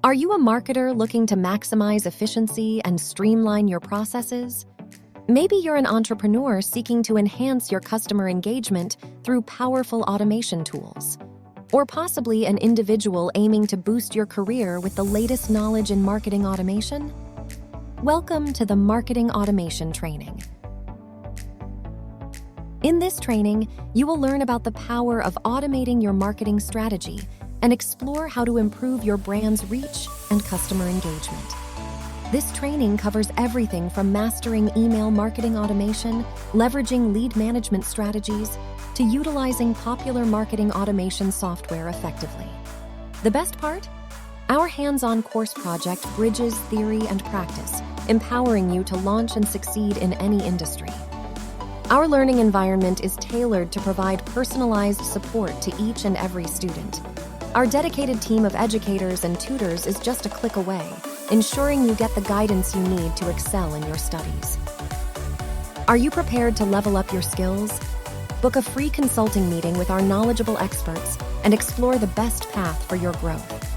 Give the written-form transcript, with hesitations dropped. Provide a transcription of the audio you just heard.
Are you a marketer looking to maximize efficiency and streamline your processes? Maybe you're an entrepreneur seeking to enhance your customer engagement through powerful automation tools. Or possibly an individual aiming to boost your career with the latest knowledge in marketing automation? Welcome to the Marketing Automation Training. In this training, you will learn about the power of automating your marketing strategy and explore how to improve your brand's reach and customer engagement. This training covers everything from mastering email marketing automation, leveraging lead management strategies, to utilizing popular marketing automation software effectively. The best part? Our hands-on course project bridges theory and practice, empowering you to launch and succeed in any industry. Our learning environment is tailored to provide personalized support to each and every student. Our dedicated team of educators and tutors is just a click away, ensuring you get the guidance you need to excel in your studies. Are you prepared to level up your skills? Book a free consulting meeting with our knowledgeable experts and explore the best path for your growth.